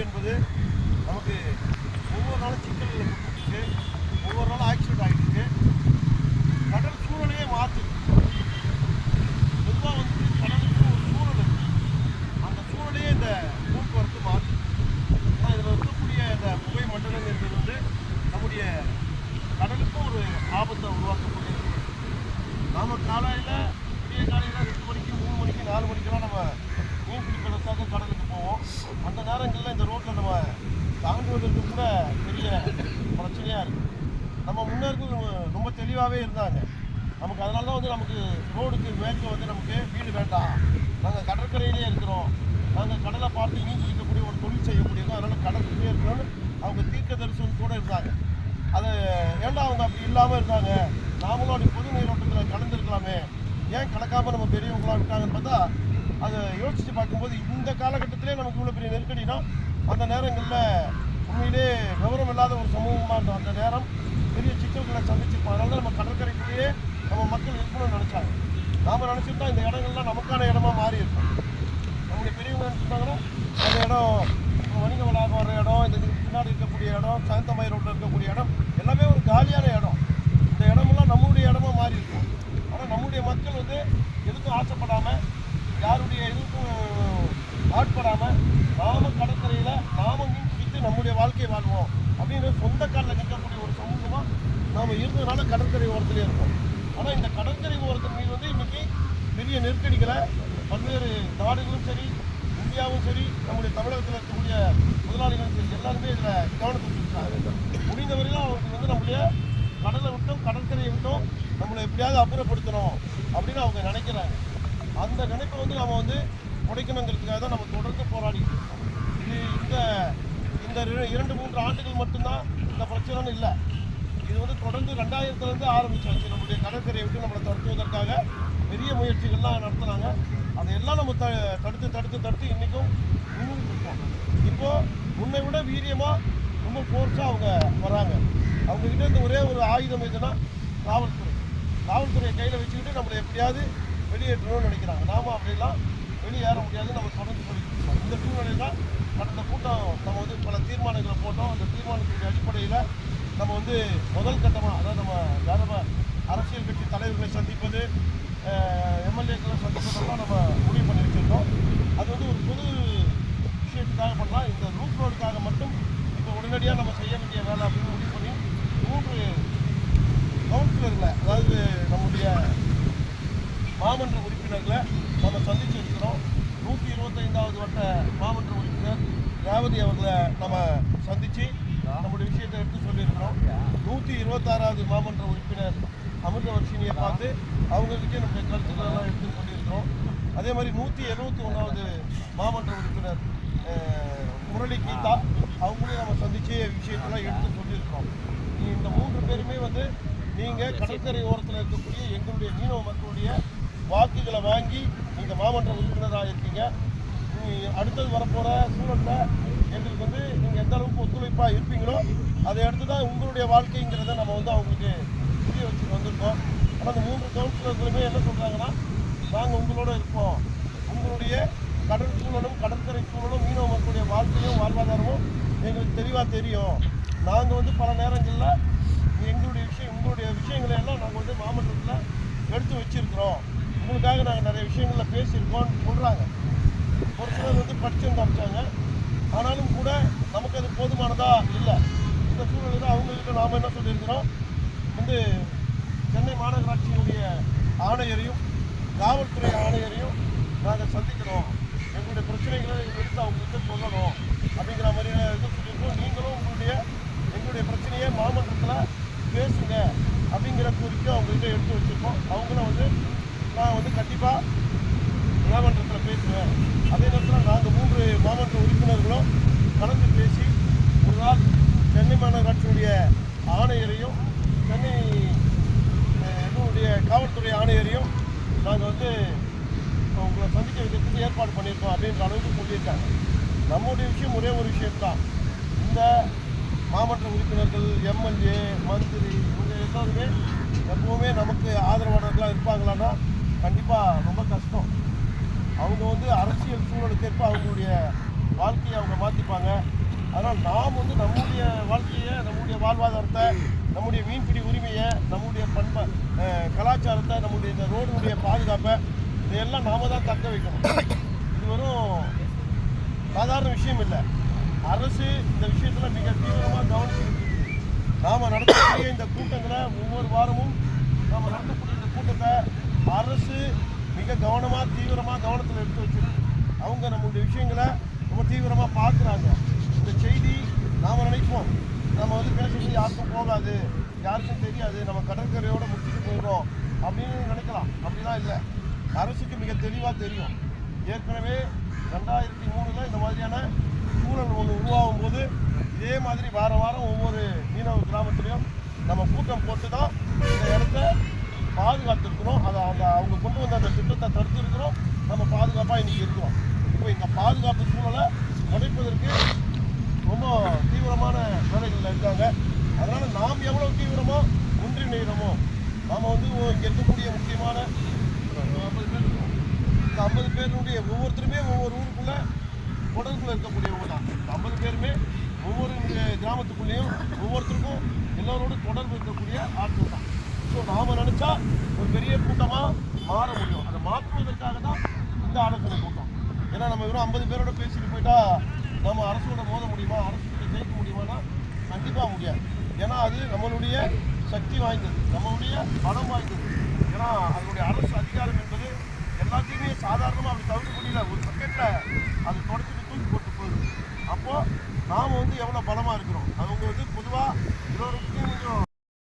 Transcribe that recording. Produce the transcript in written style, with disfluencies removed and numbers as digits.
என்பது நமக்கு ஒவ்வொரு நாளும் சிக்கல்களை கொடுத்துருக்கு, ஒவ்வொரு நாளும் ஆக்சிடென்ட் ஆகிட்டு இருக்கு. கடல் சூழலையே மாற்று. பொதுவாக கடலுக்கு ஒரு சூழல் இருக்கு, அந்த சூழலையே இந்த போக்குவரத்து மாற்று. ஆனால் இதில் இருக்கக்கூடிய இந்த புகை மண்டலம் என்பது நம்முடைய கடலுக்கும் ஒரு ஆபத்தை உருவாக்கக்கூடியது. நாம் காலையில் விடிய காலையில் 2 மணிக்கு 3 மணிக்கு 4 மணிக்கெல்லாம் நம்ம மீன் பிடிப்பதற்காக கடலுக்கு போவோம். அந்த நேரங்களில் இந்த ரோட்டில் நம்ம தாண்டுவதற்கு கூட பெரிய பிரச்சனையாக இருக்குது. நம்ம முன்னோர்கள் ரொம்ப தெளிவாகவே இருந்தாங்க. நமக்கு அதனால தான் நமக்கு ரோடுக்கு மேற்க நமக்கு வீடு வேண்டாம், நாங்கள் கடற்கரையிலே இருக்கிறோம், நாங்கள் கடலை பார்த்து நீஞ்சி இருக்கக்கூடிய ஒரு தொழில் செய்யக்கூடியதும், அதனால் கடற்கரையிலே இருக்கிறோன்னு அவங்க தீர்க்க தரிசனம் கூட இருந்தாங்க. அதை ஏன்டா அவங்க அப்படி இல்லாமல் இருந்தாங்க, நாமளும் அப்படி பொது நீரோட்டத்தில் கலந்துருக்கலாமே, ஏன் கலக்காமல் நம்ம பெரியவங்களாம் விட்டாங்கன்னு பார்த்தா அதை யோசித்து பார்க்கும்போது இந்த காலகட்டத்திலே நமக்கு இவ்வளோ பெரிய நெருக்கடினா அந்த நேரங்களில் உண்மையிலே விவரம் இல்லாத ஒரு சமூகமாக இருந்தோம். அந்த நேரம் பெரிய சிக்கல்களை சந்திச்சிருப்போம். அதனால நம்ம கடற்கரைக்குள்ளேயே நம்ம மக்கள் இருக்கணும்னு நினச்சாங்க. நாம் நினச்சிருந்தா இந்த இடங்கள்லாம் நமக்கான இடமா மாறி இருக்கும். நம்முடைய பெரியவங்க நினச்சிருந்தாங்கன்னா அந்த இடம் வணிக வளாகம் வர இடம், இந்த பின்னாடி இருக்கக்கூடிய இடம், சாந்தமாய் ரோட்டில் இருக்கக்கூடிய இடம் எல்லாமே ஒரு காலியான இடம். இந்த இடமெல்லாம் நம்மளுடைய இடமா மாறி இருக்கும். ஆனால் நம்முடைய மக்கள் எதுக்கும் ஆசைப்படாமல், யாருடைய எதுக்கும் ஆட்படாமல், நாம கடற்கரையில் நாம மீன் பிடித்து நம்முடைய வாழ்க்கையை வாழ்வோம் அப்படின்னு சொந்த காலில் நிற்கக்கூடிய ஒரு சமூகமாக நாம் இருந்ததுனால கடற்கரை ஓரத்திலே இருக்கோம். ஆனால் இந்த கடற்கரை ஓரத்தின் மீது இன்றைக்கி பெரிய நெருக்கடிகளை பல்வேறு நாடுகளும் சரி, இந்தியாவும் சரி, நம்முடைய தமிழகத்தில் இருக்கக்கூடிய முதலாளிகளும் சரி, எல்லாருமே இதில் கவனத்தை செலுத்துறாங்க. முடிந்தவரையிலும் அவங்களுக்கு நம்முடைய கடலை விட்டோம், கடற்கரையை விட்டோம், நம்மளை எப்படியாவது அப்புறப்படுத்தணும் அப்படின்னு அவங்க நினைக்கிறாங்க. அந்த நினைப்பை நாம் உடைக்கணுங்கிறதுக்காக தான் நம்ம தொடர்ந்து போராடிட்டு இருக்கோம். இது இந்த 2-3 ஆண்டுகள் மட்டும்தான் இந்த பிரச்சனைன்னு இல்லை. இது தொடர்ந்து 2000 ஆரம்பிச்சாச்சு. நம்முடைய கடற்கரையை விட்டு நம்மளை தடுத்துவதற்காக பெரிய முயற்சிகள்லாம் நடத்துனாங்க. அதையெல்லாம் நம்ம தடுத்து இன்றைக்கும் முன்னுக்கு இருக்கோம். இப்போது முன்னை விட வீரியமாக ரொம்ப ஃபோர்ஸாக அவங்க வராங்க. அவங்கக்கிட்ட இருந்து ஒரே ஒரு ஆயுதம் எதுனா காவல்துறையை கையில் வச்சுக்கிட்டு நம்மளை எப்படியாவது வெளியேற்றணும்னு நினைக்கிறாங்க. நாம் அப்படிலாம் வெளியேற முடியாது. நம்ம தொடர்ந்து சொல்லிட்டு இருக்கோம். இந்த சூழ்நிலையில் தான் கடந்த கூட்டம் நம்ம பல தீர்மானங்களை போட்டோம். அந்த தீர்மானத்தின் அடிப்படையில் நம்ம முதல் கட்டமாக, அதாவது நம்ம அரசியல் கட்சி தலைவர்களை சந்திப்பது, எம்எல்ஏக்களை சந்திப்பதெல்லாம் நம்ம முடிவு பண்ணி வச்சுருக்கோம். அது ஒரு பொது விஷயத்துக்காக பண்ணலாம். இந்த ரூட் ரோடுக்காக மட்டும் இப்போ உடனடியாக நம்ம செய்ய வேண்டிய வேலை அப்படின்னு முடிவு பண்ணி 3 கவுன்சிலர்களை, அதாவது நம்முடைய மாமன்ற உறுப்பினர்களை நம்ம சந்திச்சு இருக்கிறோம். 125வது வட்ட மாமன்ற உறுப்பினர் ரேவதி அவர்களை நம்ம சந்தித்து நம்முடைய விஷயத்தை எடுத்து சொல்லியிருக்கிறோம். 126வது மாமன்ற உறுப்பினர் அமிர்தவர்ஷினியை பார்த்து அவங்கக்கிட்டே நம்முடைய கருத்துக்களெல்லாம் எடுத்து சொல்லியிருக்கிறோம். அதே மாதிரி 171வது மாமன்ற உறுப்பினர் முரளி கீதா அவங்களையும் நம்ம சந்தித்து விஷயத்தெல்லாம் எடுத்து சொல்லியிருக்கிறோம். இந்த 3 பேருமே நீங்கள் கடற்கரை ஓரத்தில் இருக்கக்கூடிய எங்களுடைய மீனவ மக்களுடைய வாக்குகளை வாங்கி நீங்கள் மாமன்ற உறுப்பினராக இருக்கீங்க. அடுத்தது வரப்போகிற சூழலில் எங்களுக்கு நீங்கள் எந்த அளவுக்கு ஒத்துழைப்பாக இருப்பீங்களோ அதை அடுத்து தான் உங்களுடைய வாழ்க்கைங்கிறத நம்ம அவங்களுக்கு புரிய வச்சுட்டு வந்திருக்கோம். ஆனால் அந்த 3 கவுன்சிலர்களுமே என்ன சொல்கிறாங்கன்னா, நாங்கள் உங்களோட இருப்போம், உங்களுடைய கடல் சூழலும் கடற்கரை சூழலும் மீனவ மக்களுடைய வாழ்க்கையும் வாழ்வாதாரமும் எங்களுக்கு தெளிவாக தெரியும். நாங்கள் பல நேரங்களில் உங்களுடைய விஷயங்களை எல்லாம் நாங்கள் மாமன்றத்தில் எடுத்து வச்சுருக்கிறோம், உங்களுக்காக நாங்கள் நிறைய விஷயங்களில் பேசியிருக்கோம்னு சொல்கிறாங்க. ஒரு சிலர் படிச்சுன்னு காமிச்சாங்க. ஆனாலும் கூட நமக்கு அது போதுமானதாக இல்லை. இந்த சூழலில் அவங்கக்கிட்ட நாம் என்ன சொல்லியிருக்கிறோம், சென்னை மாநகராட்சியினுடைய ஆணையரையும் காவல்துறை ஆணையரையும் நாங்கள் சந்திக்கிறோம், எங்களுடைய பிரச்சனைகளை எடுத்து அவங்ககிட்ட சொல்லணும் அப்படிங்கிற மாதிரியான இது சொல்லியிருக்கோம். நீங்களும் எங்களுடைய பிரச்சனையை மாமன்றத்தில் பேசுங்க அப்படிங்கிற கோரிக்கை அவங்ககிட்ட எடுத்து வச்சுருக்கோம். அவங்களும் நான் கண்டிப்பாக மாமன்றத்தில் பேசுவேன். அதே நேரத்தில் நாங்கள் 3 மாமன்ற உறுப்பினர்களும் கலந்து பேசி ஒரு நாள் சென்னை மாநகராட்சியுடைய ஆணையரையும் சென்னை காவல்துறை ஆணையரையும் நாங்கள் உங்களை சந்திக்க வைக்கிறதுக்கு ஏற்பாடு பண்ணியிருக்கோம் அப்படின்ற அளவுக்கு சொல்லியிருக்காங்க. நம்முடைய விஷயம் ஒரே ஒரு விஷயம்தான். இந்த மாமன்ற உறுப்பினர்கள், எம்எல்ஏ, மந்திரி இவங்க எல்லாருமே எப்போவுமே நமக்கு ஆதரவாளர்களாக இருப்பாங்களான்னா கண்டிப்பாக ரொம்ப கஷ்டம். அவங்க அரசியல் சூழலுக்கு ஏற்ப அவங்களுடைய வாழ்க்கையை அவங்க மாற்றி இருப்பாங்க. அதனால் நாம் வந்து நம்முடைய வாழ்க்கையை, நம்முடைய வாழ்வாதாரத்தை, நம்முடைய மீன்பிடி உரிமையை, நம்முடைய கலாச்சாரத்தை, நம்முடைய இந்த ரோடுடைய பாதுகாப்பை இதையெல்லாம் நாம் தான் தக்க வைக்கணும். இது வெறும் சாதாரண விஷயம் இல்லை. அரசு இந்த விஷயத்தில் மிக தீவிரமாக கவனிச்சுக்கிட்டு இருக்குது. நாம் நடத்தக்கூடிய இந்த கூட்டங்களை ஒவ்வொரு வாரமும் நாம் நடத்தக்கூடிய இந்த கூட்டத்தை அரசு மிக கவனமாக தீவிரமாக கவனத்தில் எடுத்து வச்சுருக்கு. அவங்க நம்மளுடைய விஷயங்களை ரொம்ப தீவிரமாக பார்க்குறாங்க. இந்த செய்தி நாம் நினைப்போம் நம்ம வந்து பேசுறது யாருக்கும் போகாது, யாருக்கும் தெரியாது, நம்ம கடற்கரையோடு முடிச்சுட்டு போயிடும் அப்படின்னு நினைக்கலாம். அப்படிலாம் இல்லை. அரசுக்கு மிக தெளிவாக தெரியும். ஏற்கனவே 2003 இந்த மாதிரியான சூழல் ஒன்று உருவாகும் போது இதே மாதிரி வாரம் ஒவ்வொரு மீனவ கிராமத்துலேயும் நம்ம கூட்டம் போட்டு தான் இந்த இடத்த பாதுகாத்துருக்கிறோம். அதை அவங்க கொண்டு வந்த அந்த திட்டத்தை தடுத்துருக்கிறோம். நம்ம பாதுகாப்பாக இன்றைக்கி இருக்கிறோம். இப்போ இந்த பாதுகாப்பு சூழலை உடைப்பதற்கு ரொம்ப தீவிரமான வேலைகளில் இருக்காங்க. அதனால் நாம் எவ்வளோ தீவிரமாக ஒன்றிணைகிறோமோ, நாம் வந்து இங்கே இருக்கக்கூடிய முக்கியமான 50 பேர் இருக்கோம். இந்த 50 பேருடைய ஒவ்வொருத்தருமே ஒவ்வொரு ஊருக்குள்ளே தொடர்பில் இருக்கக்கூடியவங்க தான். இந்த 50 பேருமே ஒவ்வொரு கிராமத்துக்குள்ளேயும் ஒவ்வொருத்தருக்கும் எல்லோரோடும் தொடர்பு இருக்கக்கூடிய ஆட்கள் தான். ஸோ நாம் நினச்சா ஒரு பெரிய கூட்டமாக மாற முடியும். அதை மாற்றுவதற்காக தான் இந்த ஆலோசனை கூட்டம். ஏன்னா நம்ம வெறும் 50 பேரோட பேசிட்டு போயிட்டா நம்ம அரசோட மோத முடியுமா, அரசுக்கிட்ட ஜெயிக்க முடியுமானா கண்டிப்பாக முடியாது. ஏன்னா அது நம்மளுடைய சக்தி வாய்ந்தது, நம்மளுடைய பலம் வாய்ந்தது. ஏன்னா அதனுடைய அரசு அதிகாரம் என்பது எல்லாத்தையுமே சாதாரணமாக அப்படி தவிர்க்க முடியல. ஒரு செகண்டில் அது தொடச்சிட்டு தூக்கி போட்டு போகுது. அப்போது நாம் வந்து எவ்வளோ பலமாக இருக்கிறோம். அவங்க வந்து பொதுவாக எல்லோருக்கும்